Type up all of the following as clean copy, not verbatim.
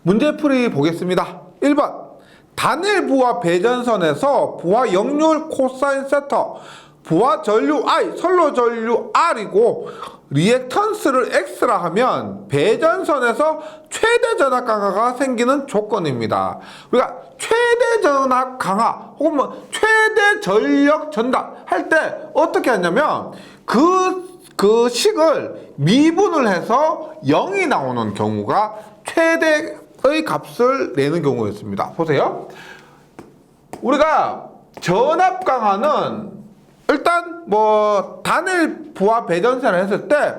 문제풀이 보겠습니다. 1번 단일 부하 배전선에서 부하 역률 코사인 세터, 부하 전류 I, 선로 전류 R이고 리액턴스를 X라 하면 배전선에서 최대 전압 강화가 생기는 조건입니다. 우리가 최대 전압 강화 혹은 뭐 최대 전력 전달 할 때 어떻게 하냐면 그 식을 미분을 해서 0이 나오는 경우가 최대의 값을 내는 경우였습니다. 보세요. 우리가 전압 강화는 일단 뭐 단일 부하 배전선을 했을 때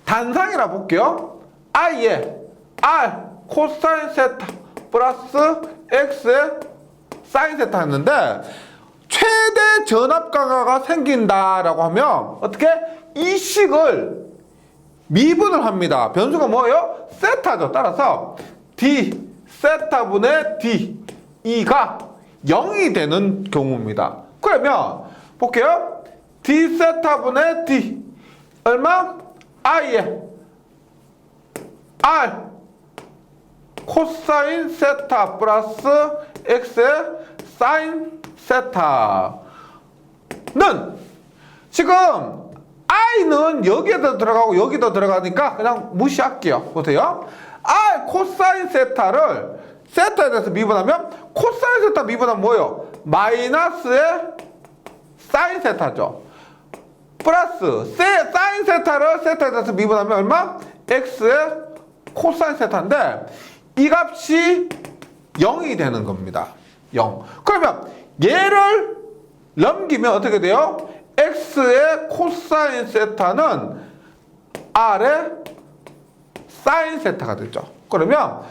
단상이라 볼게요. I에 R 코사인 세타 플러스 X에 사인 세타 했는데 최대 전압 강화가 생긴다라고 하면 어떻게? 이 식을 미분을 합니다. 변수가 뭐예요? 세타죠. 따라서 D 세타분의 D E가 0이 되는 경우입니다. 그러면 볼게요. D 세타분의 D 얼마? I에 R 코사인 세타 플러스 X의 사인 세타는 지금 I는 여기에도 들어가고 여기도 들어가니까 그냥 무시할게요. 보세요. R 코사인 세타를 세타에 대해서 미분하면 코사인 세타 미분하면 뭐예요? 마이너스의 사인 세타죠. 플러스 사인 세타를 세타에 대해서 미분하면 얼마? X의 코사인 세타인데 이 값이 0이 되는 겁니다. 0. 그러면 얘를 넘기면 어떻게 돼요? X의 코사인 세타는 R의 사인 세타가 되죠. 그러면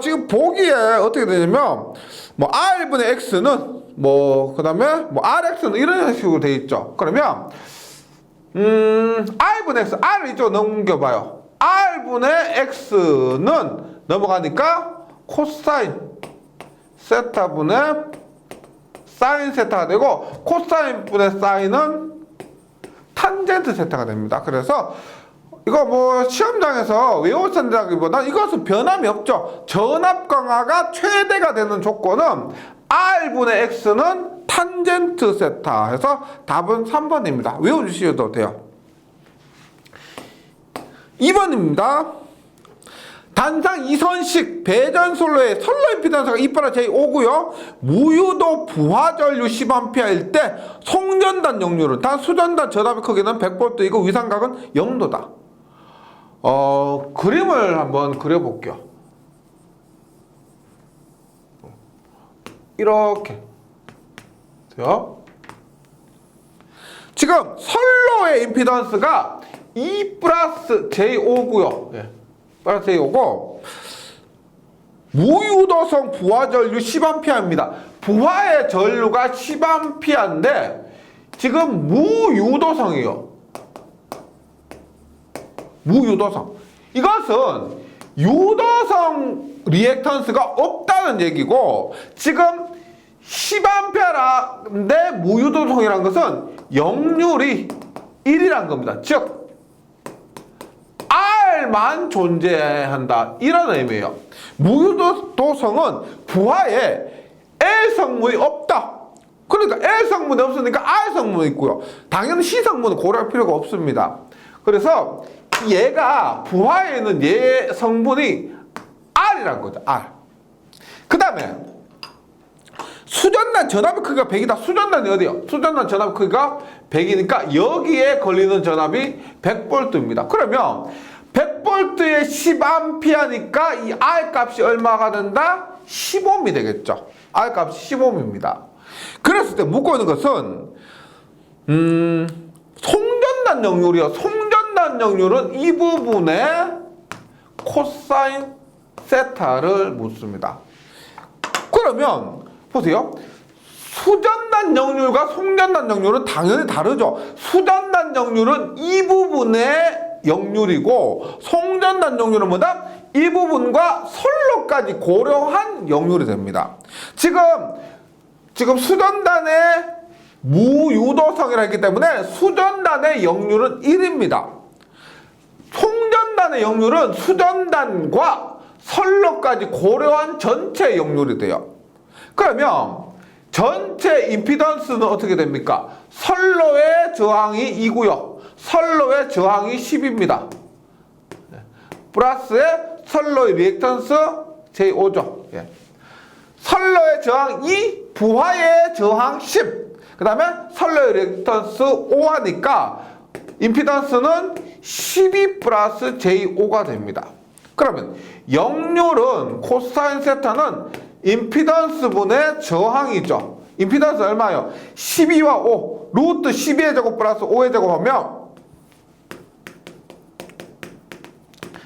지금 보기에 어떻게 되냐면 뭐 R분의 X는 뭐 그다음에 뭐 RX는 이런 식으로 되어 있죠. 그러면 R분의 X, R을 이쪽으로 넘겨봐요. R분의 X는 넘어가니까 코사인 세타분의 사인 세타가 되고 코사인 분의 사인은 탄젠트 세타가 됩니다. 그래서 이거 뭐 시험장에서 외우신다기보다 이것은 변함이 없죠. 전압 강화가 최대가 되는 조건은 R분의 X는 탄젠트 세타 해서 답은 3번입니다. 외워주셔도 돼요. 2번입니다. 단상 이선식 배전선로의 선로 임피던스가 2x j5고요. 무유도 부하전류 10A일 때 송전단 역률은 단 수전단 전압의 크기는 100V이고 위상각은 0도다. 그림을 한번 그려볼게요. 이렇게 돼요. 지금 선로의 임피던스가 2 j5고요. 예. 플러스 J오고 무유도성 부하전류 10A입니다. 부하의 전류가 10A인데 지금 무유도성이에요. 무유도성. 이것은 유도성 리액턴스가 없다는 얘기고 지금 10A인데 무유도성이라는 것은 역률이 1이란 겁니다. 즉 R만 존재한다 이런 의미예요. 무유도성은 부하에 L 성분이 없다. 그러니까 L 성분이 없으니까 R 성분이 있고요. 당연히 C 성분은 고려할 필요가 없습니다. 그래서 얘가 부하에 있는 얘 성분이 R이란 거죠. R. 그 다음에 수전단 전압의 크기가 100이다. 수전단이 어디요? 수전단 전압 크기가 100이니까 여기에 걸리는 전압이 100V입니다. 그러면 100V에 10A니까 이 R 값이 얼마가 된다? 10ohm이 되겠죠. R 값이 10ohm입니다. 그랬을 때 묻고 있는 것은 송전단 역률이요. 송전단 역률은 이 부분에 코사인 세타를 묻습니다. 그러면 보세요. 수전단 역률과 송전단 역률은 당연히 다르죠. 수전단 역률은 이 부분의 역률이고 송전단 역률은 뭐다? 이 부분과 선로까지 고려한 역률이 됩니다. 지금 수전단의 무유도성이라 했기 때문에 수전단의 역률은 1입니다. 송전단의 역률은 수전단과 선로까지 고려한 전체 역률이 돼요. 그러면 전체 임피던스는 어떻게 됩니까? 선로의 저항이 2고요. 선로의 저항이 10입니다. 플러스에 선로의 리액턴스 J5죠. 예. 선로의 저항 2, 부하의 저항 10. 그 다음에 선로의 리액턴스 5하니까 임피던스는 12 플러스 J5가 됩니다. 그러면 역률은 코사인 세타는 임피던스 분의 저항이죠. 임피던스 얼마요? 12와 5. 루트 12의 제곱 플러스 5의 제곱하면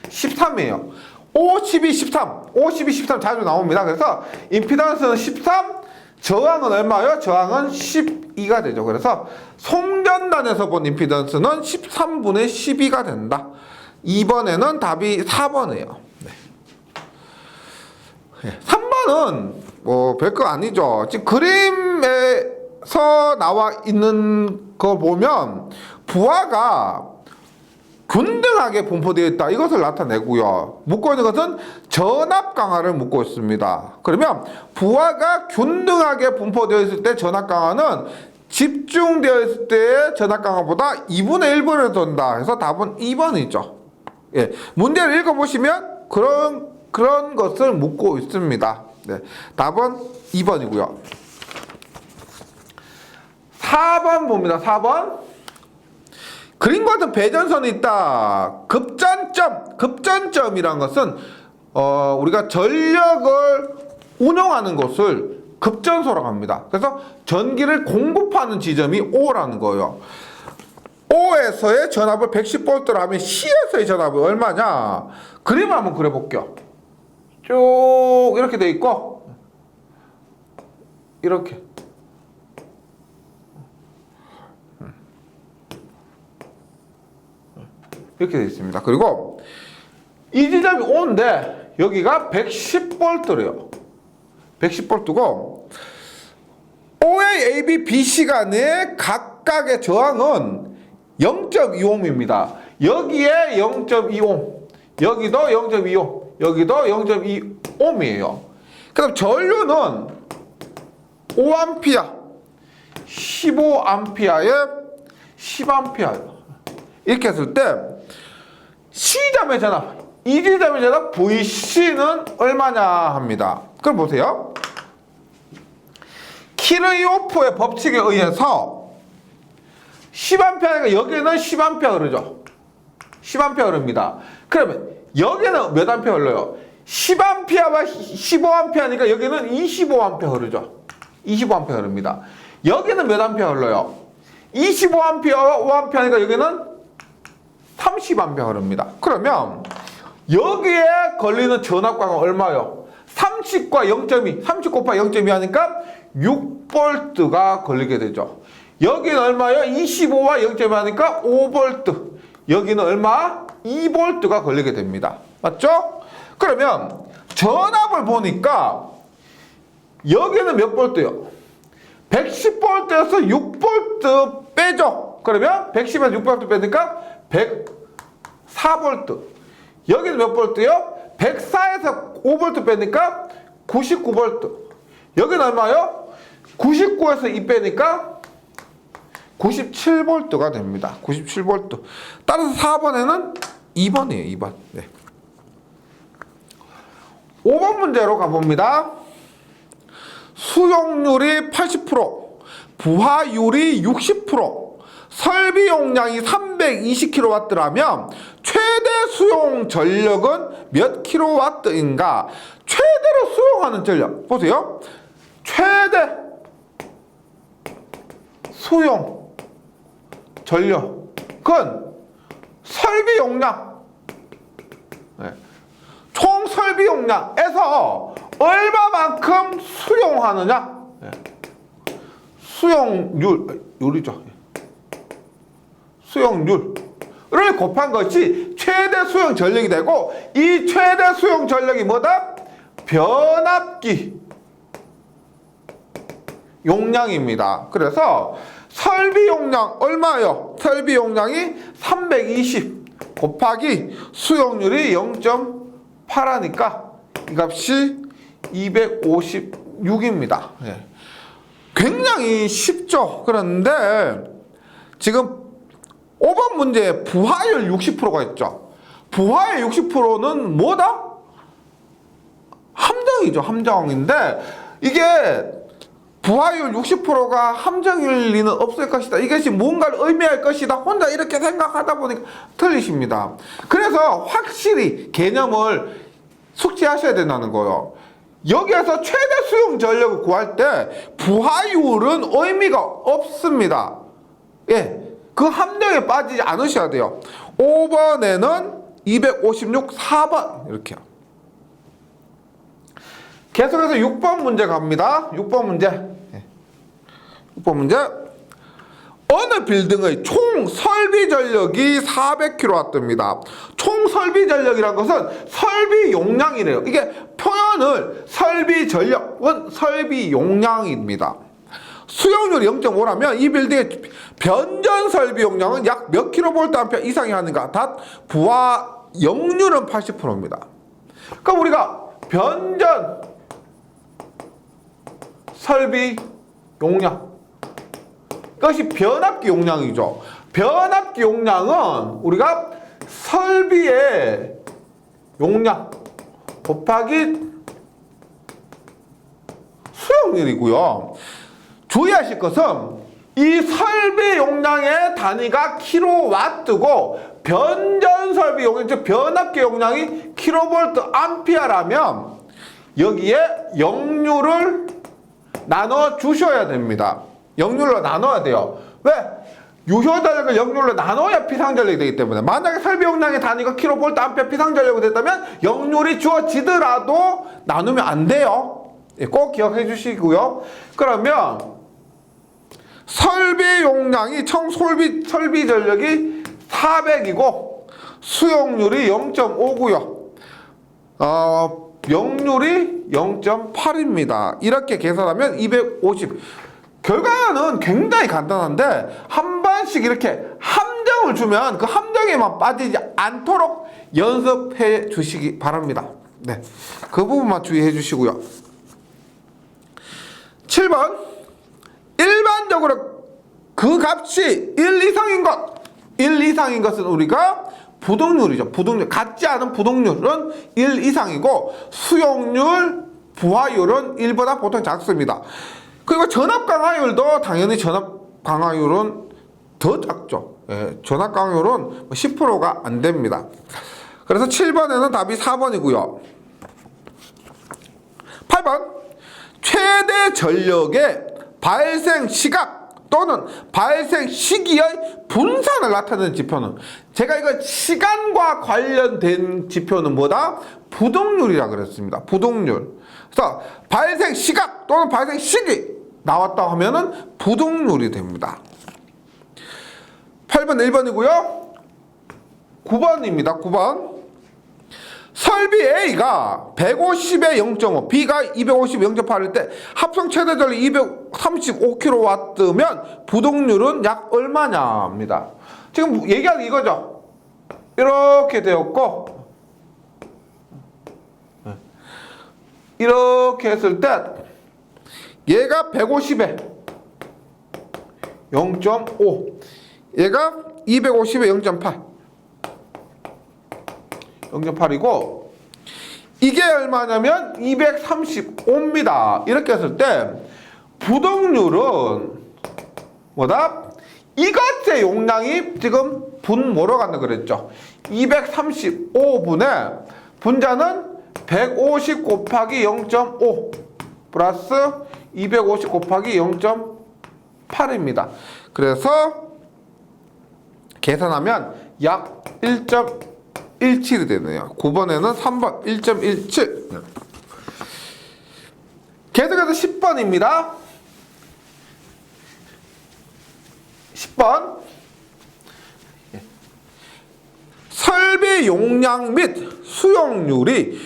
13이에요. 5, 12, 13. 5, 12, 13 자주 나옵니다. 그래서 임피던스는 13, 저항은 얼마요? 저항은 12가 되죠. 그래서 송전단에서 본 임피던스는 13분의 12가 된다. 이번에는 답이 4번이에요. 네. 3번은 뭐 별거 아니죠. 지금 그림에서 나와 있는 거 보면 부하가 균등하게 분포되어 있다. 이것을 나타내고요. 묻고 있는 것은 전압 강화를 묻고 있습니다. 그러면 부하가 균등하게 분포되어 있을 때 전압 강화는 집중되어 있을 때의 전압 강화보다 2분의 1번을 돈다. 해서 답은 2번이죠. 예. 문제를 읽어보시면 그런 것을 묻고 있습니다. 네. 답은 2번이고요. 4번 봅니다. 4번. 그림과 같은 배전선이 있다. 급전점이란 것은 우리가 전력을 운영하는 것을 급전소라고 합니다. 그래서 전기를 공급하는 지점이 O라는 거예요. O에서의 전압을 110V로 하면 C에서의 전압은 얼마냐? 그림을 한번 그려볼게요. 쭉 이렇게 돼 있고 이렇게 이렇게 되어 있습니다. 그리고 이 지점이 O인데 여기가 110V래요. 110V고 OA, AB, BC 간의 각각의 저항은 0.2ohm입니다. 여기에 0.2ohm, 여기도 0.2ohm, 여기도 0.2ohm이에요. 그럼 전류는 5A, 15A에 10A예요. 이렇게 했을 때 C점의 전압, 이 지점의 전압 VC는 얼마냐 합니다. 그럼 보세요. 키르호프의 법칙에 의해서 10A니까 여기는 10A 흐르죠. 10A 흐릅니다. 그러면 여기는 몇 A 흘러요? 10A와 15A니까 여기는 25A 흐르죠. 25A 흐릅니다. 여기는 몇 A 흘러요? 25A와 5A니까 여기는 30A 흐릅니다. 그러면 여기에 걸리는 전압광은 얼마요? 30과 0.2, 30 곱하기 0.2 하니까 6V가 걸리게 되죠. 여기는 얼마요? 25와 0.2 하니까 5V. 여기는 얼마? 2V가 걸리게 됩니다. 맞죠? 그러면 전압을 보니까 여기는 몇 볼트요? 110V에서 6V 빼죠. 그러면 110에서 6V 빼니까 104V. 여기는 몇 볼트요? 104에서 5V 빼니까 99V. 여기는 얼마요? 99에서 2 빼니까 97V가 됩니다. 97V. 따라서 4번에는 2번이에요. 2번. 네. 5번 문제로 가봅니다. 수용률이 80%, 부하율이 60%, 설비 용량이 320kW라면 최대 수용 전력은 몇 kW인가? 최대로 수용하는 전력. 보세요. 최대 수용 전력은 설비 용량, 총 설비 용량에서 얼마만큼 수용하느냐? 수용률이죠. 수용률을 곱한 것이 최대 수용 전력이 되고, 이 최대 수용 전력이 뭐다? 변압기 용량입니다. 그래서 설비 용량 얼마예요? 설비 용량이 320 곱하기 수용률이 0.8하니까 이 값이 256입니다. 예. 굉장히 쉽죠. 그런데 지금 5번 문제에 부하율 60%가 있죠. 부하율 60%는 뭐다? 함정이죠. 함정인데 이게 부하율 60%가 함정일 리는 없을 것이다. 이것이 뭔가를 의미할 것이다. 혼자 이렇게 생각하다 보니까 틀리십니다. 그래서 확실히 개념을 숙지하셔야 된다는 거예요. 여기에서 최대 수용 전력을 구할 때 부하율은 의미가 없습니다. 예, 그 함정에 빠지지 않으셔야 돼요. 5번에는 256, 4번 이렇게요. 계속해서 6번 문제 갑니다. 6번 문제. 6번 문제. 어느 빌딩의 총 설비 전력이 400kW입니다. 총 설비 전력이란 것은 설비 용량이래요. 이게 표현을 설비 전력은 설비 용량입니다. 수용률이 0.5라면 이 빌딩의 변전 설비 용량은 약 몇 kVA 이상이 하는가? 단 부하 역률은 80%입니다. 그럼 우리가 변전 설비 용량, 그것이 변압기 용량이죠. 변압기 용량은 우리가 설비의 용량 곱하기 수용률이고요. 주의하실 것은 이 설비 용량의 단위가 킬로와트고 변전 설비 용량, 즉 변압기 용량이 킬로볼트 암페어라면 여기에 역률을 나눠 주셔야 됩니다. 역률로 나눠야 돼요. 왜? 유효전력을 역률로 나눠야 피상전력이 되기 때문에. 만약에 설비 용량의 단위가 킬로볼트 암페어 피상전력이 됐다면 역률이 주어지더라도 나누면 안 돼요. 꼭 기억해 주시고요. 그러면 설비 용량이 총 설비 전력이 400이고 수용률이 0.5고요. 역률이 0.8입니다. 이렇게 계산하면 250. 결과는 굉장히 간단한데 한 번씩 이렇게 함정을 주면 그 함정에만 빠지지 않도록 연습해 주시기 바랍니다. 네, 그 부분만 주의해 주시고요. 7번. 일반적으로 그 값이 1 이상인 것은 우리가 부동률이죠. 부동률. 같지 않은 부동률은 1 이상이고 수용률, 부하율은 1보다 보통 작습니다. 그리고 전압 강화율도 당연히 전압 강화율은 더 작죠. 예, 전압 강화율은 10%가 안 됩니다. 그래서 7번에는 답이 4번이고요. 8번. 최대 전력의 발생 시각 또는 발생 시기의 분산을 나타내는 지표는, 제가 이거 시간과 관련된 지표는 뭐다? 부동률이라 그랬습니다. 부동률. 그래서 발생 시각 또는 발생 시기 나왔다 하면은 부동률이 됩니다. 8번 1번이고요. 9번입니다. 9번. 설비 A가 150에 0.5, B가 250에 0.8일 때 합성 최대 전력 235kW면 부동률은 약 얼마냐입니다. 지금 얘기하는 이거죠. 이렇게 되었고 이렇게 했을 때 얘가 150에 0.5, 얘가 250에 0.8 0.8이고 이게 얼마냐면 235입니다. 이렇게 했을 때 부동률은 뭐다? 이것의 용량이 지금 분 뭐로 간다 그랬죠? 235분의 분자는 150 곱하기 0.5 플러스 250 곱하기 0.8입니다. 그래서 계산하면 약 1.17이 되네요. 9번에는 3번 1.17. 계속해서 10번입니다. 10번. 설비 용량 및 수용률이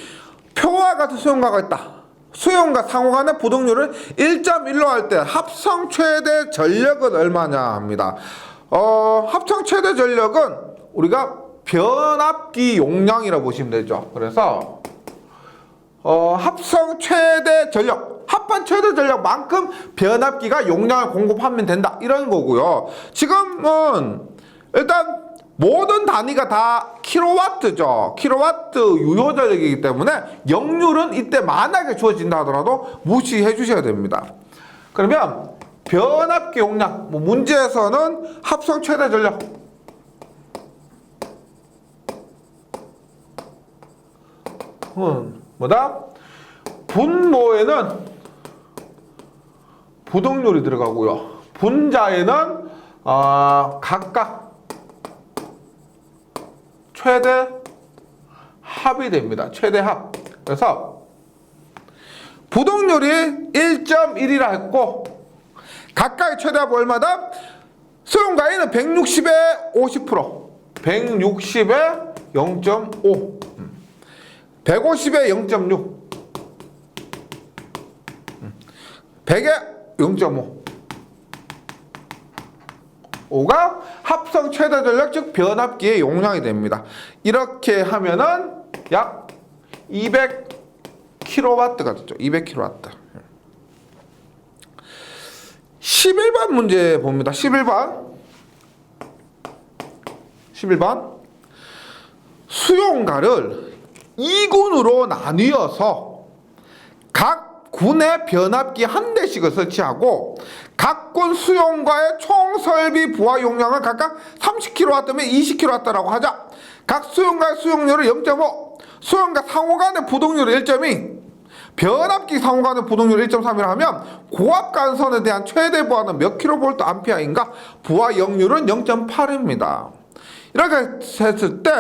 표와 같은 수용가가 있다. 수용과 상호 간의 부동률을 1.1로 할 때 합성 최대 전력은 얼마냐 합니다. 합성 최대 전력은 우리가 변압기 용량이라고 보시면 되죠. 그래서 합성 최대 전력, 합한 최대 전력만큼 변압기가 용량을 공급하면 된다 이런 거고요. 지금은 일단 모든 단위가 다 킬로와트죠. 킬로와트 유효 전력이기 때문에 역률은 이때 만약에 주어진다 하더라도 무시해 주셔야 됩니다. 그러면 변압기 용량, 문제에서는 합성 최대 전력 뭐다? 분모에는 부동률이 들어가고요. 분자에는 각각 최대 합이 됩니다. 최대 합. 그래서 부동률이 1.1이라 했고 각각의 최대 합은 얼마다? 수용과 A는 160에 50%, 160에 0.5, 150에 0.6, 100에 0.5. 5가 합성 최대 전력, 즉 변압기의 용량이 됩니다. 이렇게 하면은 약 200kW가 됐죠. 200kW. 11번 문제 봅니다. 11번. 수용가를 2군으로 나뉘어서 각 군의 변압기 한 대씩을 설치하고 각 군 수용가의 총 설비 부하 용량을 각각 30kW면 20kW라고 하자. 각 수용가의 수용률을 0.5, 수용가 상호 간의 부동률을 1.2, 변압기 상호 간의 부동률을 1.3이라 하면 고압 간선에 대한 최대 부하는 몇 킬로볼트 암페어인가? 부하 역률은 0.8입니다. 이렇게 했을 때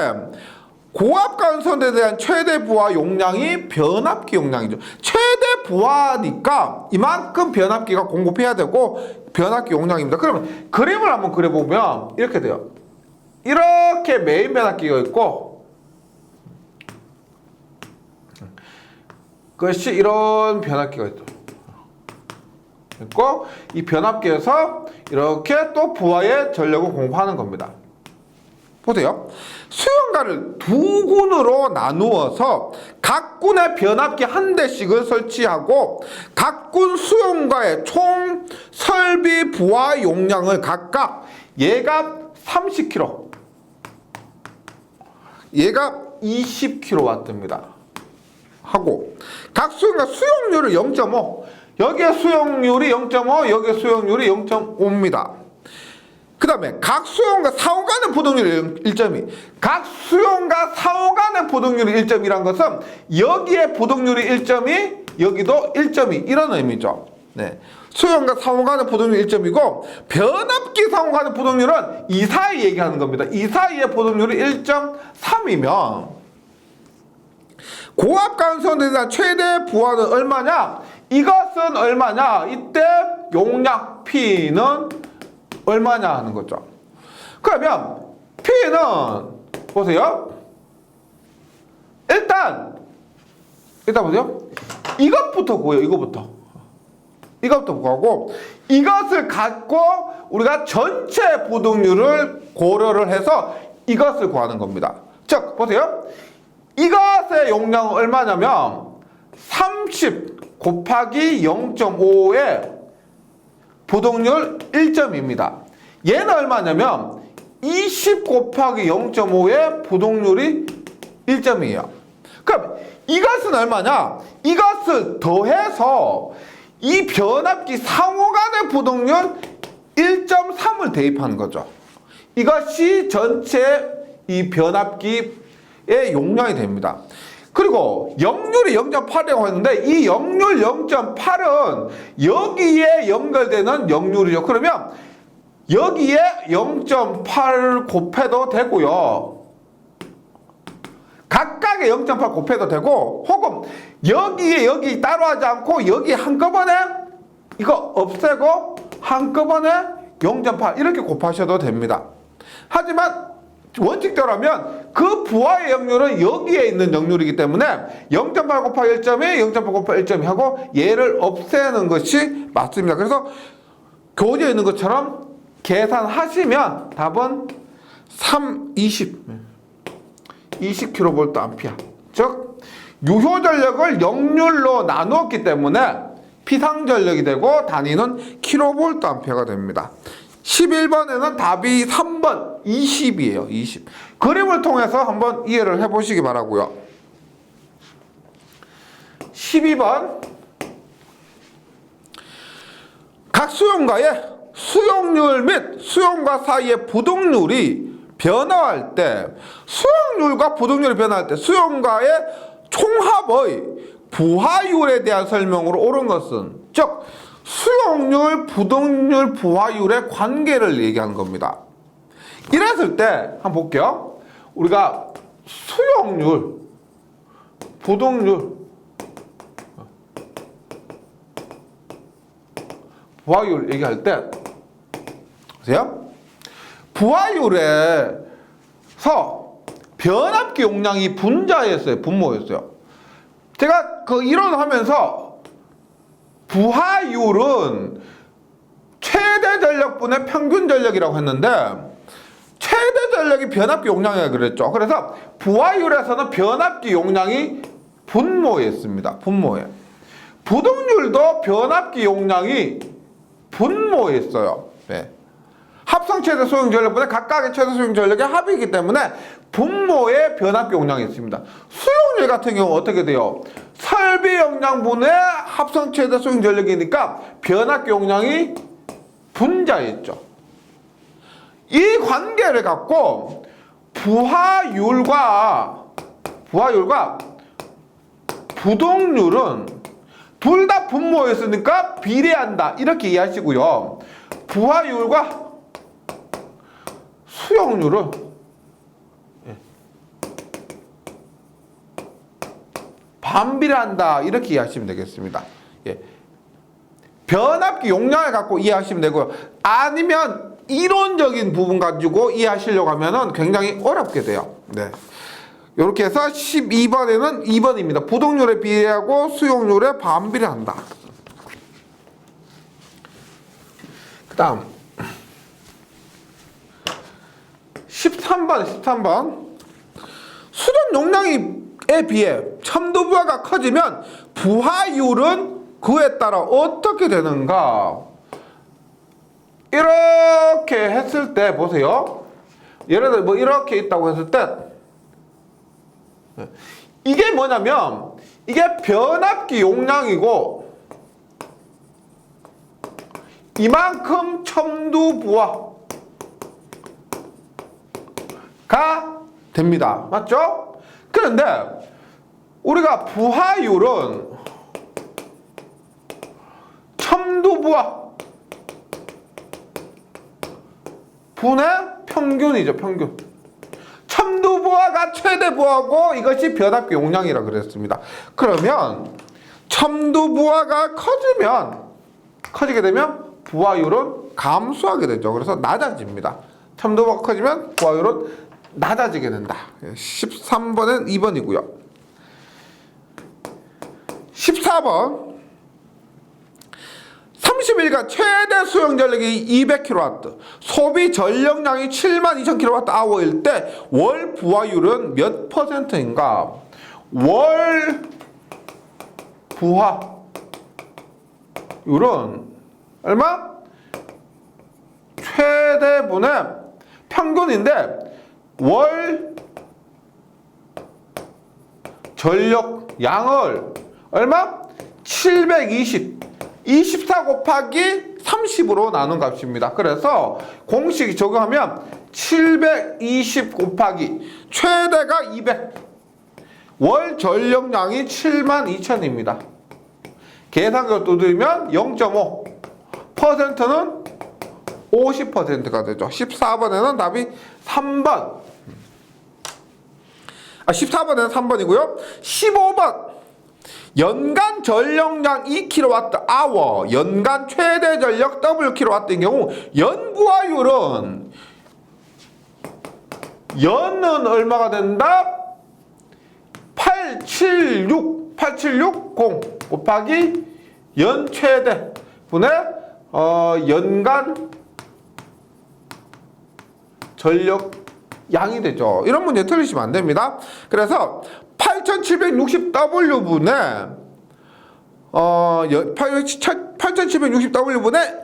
고압 간선에 대한 최대 부하 용량이 변압기 용량이죠. 최대 부하니까 이만큼 변압기가 공급해야 되고 변압기 용량입니다. 그러면 그림을 한번 그려보면 이렇게 돼요. 이렇게 메인 변압기가 있고 그것이 이런 변압기가 있고 이 변압기에서 이렇게 또 부하의 전력을 공급하는 겁니다. 보세요. 수용가를 두 군으로 나누어서 각 군의 변압기 한 대씩을 설치하고 각 군 수용가의 총 설비 부하 용량을 각각 얘가 30kW, 얘가 20kW입니다. 하고 각 수용가 수용률을 0.5, 여기에 수용률이 0.5, 여기에 수용률이 0.5입니다. 그 다음에 각 수용과 상호 간의 부동률이 1.2. 각 수용과 상호 간의 부동률이 1.2란 것은 여기에 부동률이 1.2, 여기도 1.2 이런 의미죠. 네. 수용과 상호 간의 부동률이 1.2고 변압기 상호 간의 부동률은 이 사이 얘기하는 겁니다. 이 사이의 부동률이 1.3이면 고압 간선에 대한 최대 부하는 얼마냐? 이것은 얼마냐? 이때 용량 P는 얼마냐 하는 거죠. 그러면 P는 보세요. 일단 보세요. 이것부터 구해요. 이것부터 구하고 이것을 갖고 우리가 전체 부동률을 고려를 해서 이것을 구하는 겁니다. 즉 보세요. 이것의 용량은 얼마냐면 30 곱하기 0.5의 부동률 1.2입니다. 얘는 얼마냐면 20 곱하기 0.5의 부동률이 1.2예요. 그럼 이것은 얼마냐? 이것을 더해서 이 변압기 상호 간의 부동률 1.3을 대입하는 거죠. 이것이 전체 이 변압기의 용량이 됩니다. 그리고 역률이 0.8이라고 했는데 이 역률 0.8은 여기에 연결되는 역률이죠. 그러면 여기에 0.8 곱해도 되고요. 각각의 0.8 곱해도 되고 혹은 여기 따로 하지 않고 여기 한꺼번에 이거 없애고 한꺼번에 0.8 이렇게 곱하셔도 됩니다. 하지만 원칙대로 하면 그 부하의 역률은 여기에 있는 역률이기 때문에 0.8 곱하기 1.2, 0.8 곱하기 1.2 하고 얘를 없애는 것이 맞습니다. 그래서 교재에 있는 것처럼 계산하시면 답은 20kV 암페어. 즉 유효 전력을 역률로 나누었기 때문에 피상 전력이 되고 단위는 kVA가 됩니다. 11번에는 답이 3번 20이에요. 20. 그림을 통해서 한번 이해를 해보시기 바라고요. 12번 각 수용가의 수용률 및 수용가 사이의 부동률이 변화할 때 수용률과 부동률이 변화할 때 수용가의 총합의 부하율에 대한 설명으로 옳은 것은 즉 수용률, 부동률, 부하율의 관계를 얘기하는 겁니다. 이랬을 때 한번 볼게요. 우리가 수용률, 부동률, 부하율 얘기할 때 보세요. 부하율에서 변압기 용량이 분자였어요. 분모였어요. 제가 그 이론하면서 부하율은 최대 전력분의 평균 전력이라고 했는데 최대 전력이 변압기 용량이라고 그랬죠. 그래서 부하율에서는 변압기 용량이 분모였습니다. 분모에. 부동률도 변압기 용량이 분모했어요. 네. 합성 최대 소용 전력분의 각각의 최대 소용 전력의 합이기 때문에 분모의 변압기 용량이 있습니다. 수용률 같은 경우 어떻게 돼요? 설비 용량분의 합성 최대 소용 전력이니까 변압기 용량이 분자였죠. 이 관계를 갖고 부하율과 부동률은 둘 다 분모였으니까 비례한다. 이렇게 이해하시고요. 부하율과 수용률은 반비례한다. 이렇게 이해하시면 되겠습니다. 변압기 용량을 갖고 이해하시면 되고요. 아니면 이론적인 부분 가지고 이해하시려고 하면 굉장히 어렵게 돼요. 네. 이렇게 해서 12번에는 2번입니다. 부동률에 비례하고 수용률에 반비례한다. 그 다음 13번 수전 용량에 비해 첨도부하가 커지면 부하율은 그에 따라 어떻게 되는가? 이렇게 했을 때 보세요. 예를 들어 뭐 이렇게 있다고 했을 때 이게 뭐냐면 이게 변압기 용량이고 이만큼 첨두부하가 됩니다. 맞죠? 그런데 우리가 부하율은 첨두부하 분의 평균이죠. 평균. 첨두부하가 최대부하고 이것이 변압기 용량이라고 그랬습니다. 그러면 첨두부하가 커지게 되면 부하율은 감소하게 되죠. 그래서 낮아집니다. 첨두부하가 커지면 부하율은 낮아지게 된다. 13번은 2번이고요. 14번 30일간 최대 수용 전력이 200kW, 소비 전력량이 72,000kWh일 때 월 부하율은 몇 %인가? 월 부하율은 얼마? 최대분의 평균인데 월 전력량을 얼마? 24 곱하기 30으로 나눈 값입니다. 그래서 공식 적용하면 720 곱하기 최대가 200 월 전력량이 72,000입니다. 계산기로 두드리면 0.5 %는 50%가 되죠. 14번에는 답이 3번 14번에는 3번이고요. 15번 연간 전력량 2kWh, 연간 최대 전력 WkW인 경우 연부하율은 연은 얼마가 된다? 8760 곱하기 연 최대 분의 연간 전력량 양이 되죠. 이런 문제 틀리시면 안 됩니다. 그래서 8760W분의 8760W분의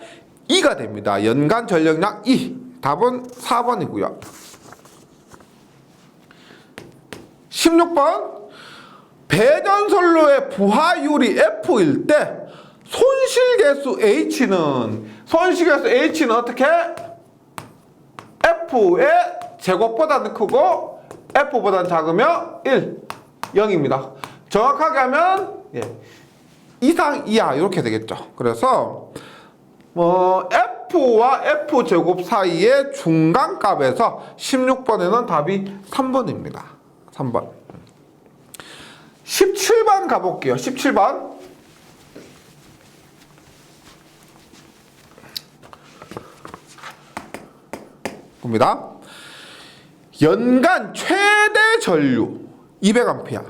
2가 됩니다. 연간 전력량 2. 답은 4번이고요. 16번. 배전선로의 부하율이 F일 때 손실계수 H는 어떻게? F의 제곱보다는 크고 F보다는 작으면 1, 0입니다. 정확하게 하면 이상 이하 이렇게 되겠죠. 그래서 F와 F제곱 사이의 중간값에서 16번에는 답이 3번입니다. 3번. 17번 가볼게요. 17번. 봅니다. 연간 최대 전류 200A,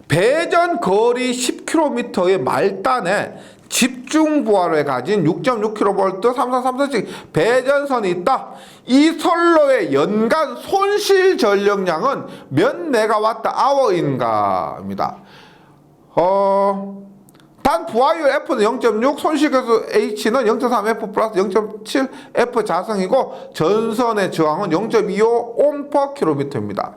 배전 거리 10km의 말단에 집중 부하를 가진 6.6kV 3334씩 배전선이 있다. 이 선로의 연간 손실 전력량은 몇 메가와트 아워인가입니다. 단 부하율 F는 0.6, 손실계수 H는 0.3F 플러스 0.7F 자성이고 전선의 저항은 0.25 ohm per km입니다.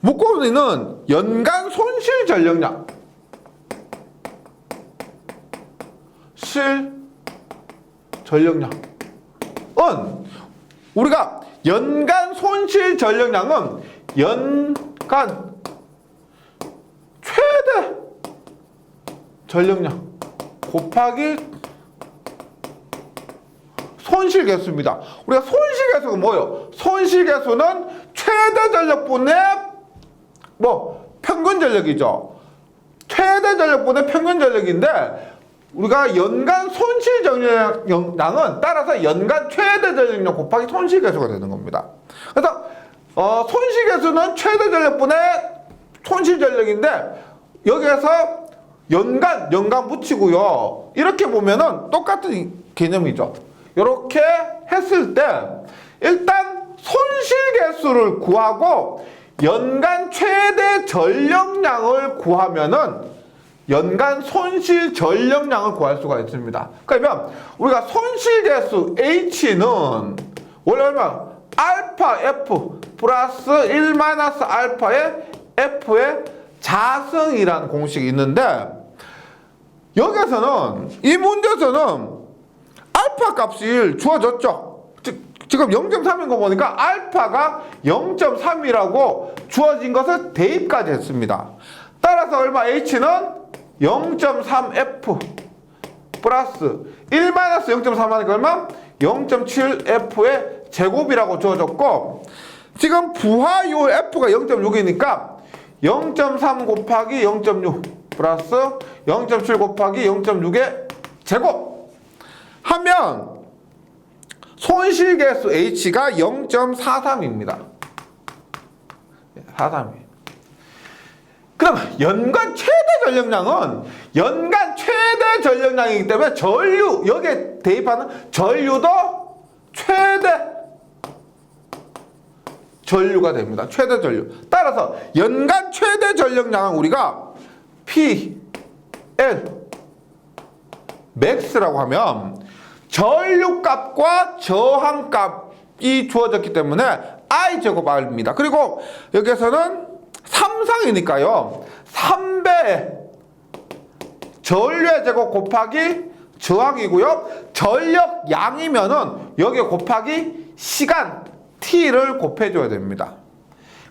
묶어놓는 연간 손실 전력량 전력량은 우리가 연간 손실 전력량은 연간 최대 전력량 곱하기 손실계수입니다. 우리가 손실계수가 뭐예요? 손실계수는 최대 전력분의 평균 전력이죠. 최대 전력분의 평균 전력인데 우리가 연간 손실 전력량은 따라서 연간 최대 전력량 곱하기 손실계수가 되는 겁니다. 그래서 손실계수는 최대 전력분의 손실 전력인데 여기에서 연간 붙이고요. 이렇게 보면은 똑같은 개념이죠. 이렇게 했을 때 일단 손실계수를 구하고 연간 최대 전력량을 구하면은 연간 손실 전력량을 구할 수가 있습니다. 그러면 우리가 손실계수 H는 원래 얼마? 알파 F 플러스 1 마이너스 알파의 F의 자성이라는 공식이 있는데 여기서는 이 문제에서는 알파 값이 주어졌죠. 지금 0.3인 거 보니까 알파가 0.3이라고 주어진 것을 대입까지 했습니다. 따라서 얼마? H는 0.3F 플러스 1 마이너스 0.3 하니까 얼마? 0.7F의 제곱이라고 주어졌고 지금 부하율 F가 0.6이니까 0.3 곱하기 0.6 플러스 0.7 곱하기 0.6의 제곱 하면 손실계수 H가 0.43입니다. 43이. 그럼 연간 최대 전력량은 연간 최대 전력량이기 때문에 전류 여기에 대입하는 전류도 최대 전류가 됩니다. 최대 전류. 따라서 연간 최대 전력량은 우리가 PL 맥스라고 하면 전류값과 저항값이 주어졌기 때문에 I 제곱 R입니다. 그리고 여기에서는 3상이니까요. 3배 전류의 제곱 곱하기 저항이고요. 전력 양이면은 여기에 곱하기 시간 T를 곱해줘야 됩니다.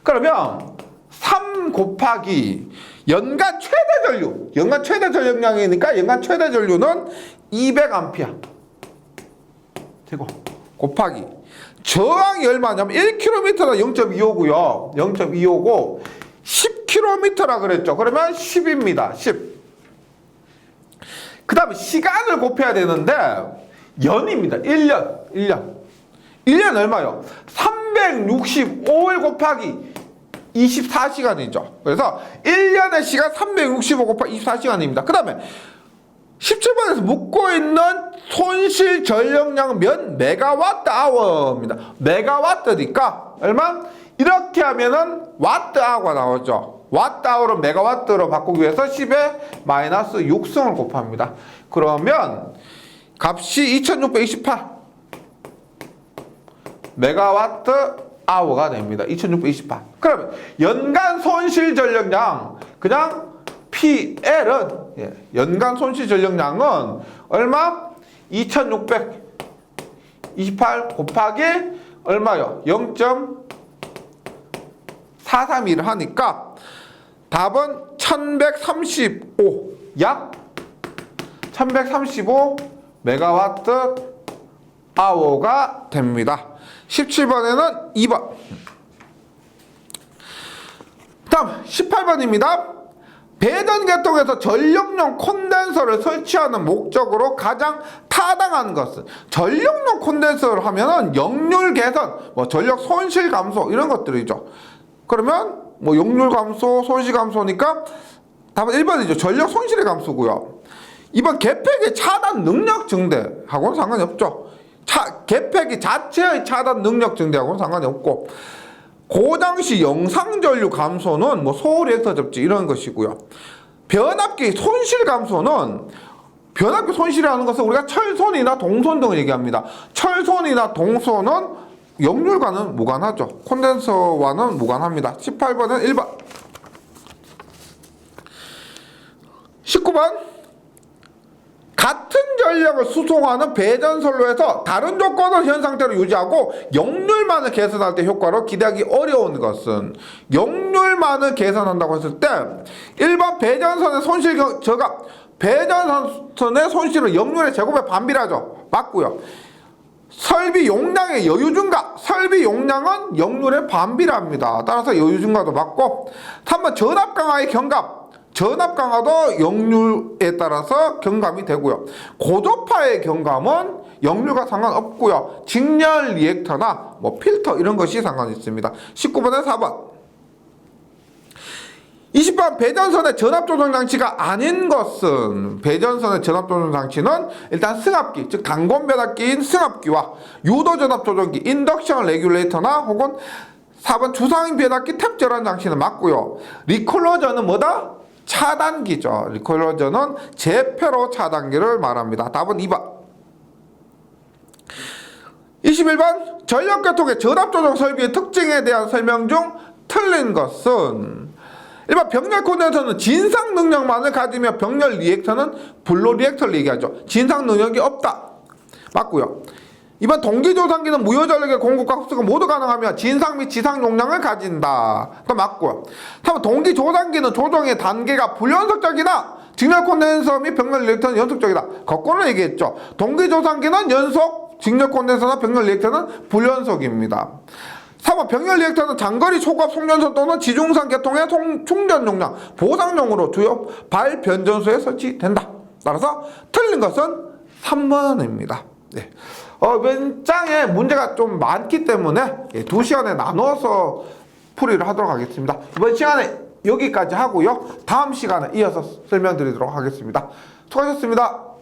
그러면 3 곱하기 연간 최대 전력량이니까 연간 최대 전류는 200A 제곱 곱하기 저항이 얼마냐면 1km당 0.25고요. 0.25고 10km라 그랬죠. 그러면 10입니다. 10. 그 다음에 시간을 곱해야 되는데 연입니다. 1년 얼마요? 365일 곱하기 24시간이죠. 그래서 1년의 시간 365 곱하기 24시간입니다. 그 다음에 17번에서 묻고 있는 손실 전력량은 몇 메가와트 아워입니다. 메가와트니까 얼마? 이렇게 하면은 와트아워가 나오죠. 와트아워를 메가와트로 바꾸기 위해서 10에 마이너스 6승을 곱합니다. 그러면 값이 2628 메가와트 아워가 됩니다. 2628. 그러면 연간 손실 전력량 그냥 PL은 연간 손실 전력량은 얼마? 2628 곱하기 얼마요? 0.431을 하니까 답은 1135 약 1135 메가와트 아워가 됩니다. 17번에는 2번. 다음 18번입니다. 배전 계통에서 전력용 콘덴서를 설치하는 목적으로 가장 타당한 것은 전력용 콘덴서를 하면은 역률 개선, 뭐 전력 손실 감소 이런 것들이죠. 그러면 뭐 역률 감소, 손실 감소니까 답은 1번이죠. 전력 손실의 감소고요. 2번 계팩의 차단 능력 증대하고는 상관이 없죠. 계팩이 자체의 차단 능력 증대하고는 상관이 없고 고장시 영상 전류 감소는 뭐 소리액터 접지 이런 것이고요. 변압기 손실 감소는 변압기 손실이라는 것은 우리가 철손이나 동손 등을 얘기합니다. 철손이나 동손은 역률과는 무관하죠. 콘덴서와는 무관합니다. 18번은 1번. 19번. 같은 전력을 수송하는 배전선로에서 다른 조건을 현 상태로 유지하고 역률만을 계산할 때 효과로 기대하기 어려운 것은 역률만을 계산한다고 했을 때 1번 배전선의 손실 저감 배전선의 손실은 역률의 제곱에 반비례하죠. 맞고요. 설비 용량의 여유 증가 설비 용량은 역률의 반비례합니다. 따라서 여유 증가도 맞고 3번 전압 강화의 경감 전압 강화도 역률에 따라서 경감이 되고요. 고도파의 경감은 역률과 상관없고요. 직렬 리액터나 뭐 필터 이런 것이 상관이 있습니다. 19번에 4번. 20번 배전선의 전압 조정 장치가 아닌 것은 배전선의 전압 조정 장치는 일단 승합기 즉 단권 변압기인 승합기와 유도 전압 조정기 인덕션 레귤레이터나 혹은 4번 주사위 변압기 탭 절환 장치는 맞고요. 리콜러전은 뭐다? 차단기죠. 리콜러전은 제페로 차단기를 말합니다. 답은 2번. 21번 전력계통의 전압조정 설비의 특징에 대한 설명 중 틀린 것은 1번 병렬 콘덴서는 진상 능력만을 가지며 병렬 리액터는 불로 리액터를 얘기하죠. 진상 능력이 없다. 맞고요. 2번 동기조상기는 무효 전력의 공급과 흡수가 모두 가능하며 진상 및 지상 용량을 가진다. 그거 맞고요. 3번 동기조상기는 조정의 단계가 불연속적이나 직렬 콘덴서 및 병렬 리액터는 연속적이다. 거꾸로 얘기했죠. 동기조상기는 연속, 직렬 콘덴서나 병렬 리액터는 불연속입니다. 4번 병렬 리액터는 장거리 초고압 송전선 또는 지중상 계통의 충전 용량, 보상용으로 주요 발 변전소에 설치된다. 따라서 틀린 것은 3번입니다. 네. 왼장에 문제가 좀 많기 때문에 2시간에 나눠서 풀이를 하도록 하겠습니다. 이번 시간에 여기까지 하고요. 다음 시간에 이어서 설명드리도록 하겠습니다. 수고하셨습니다.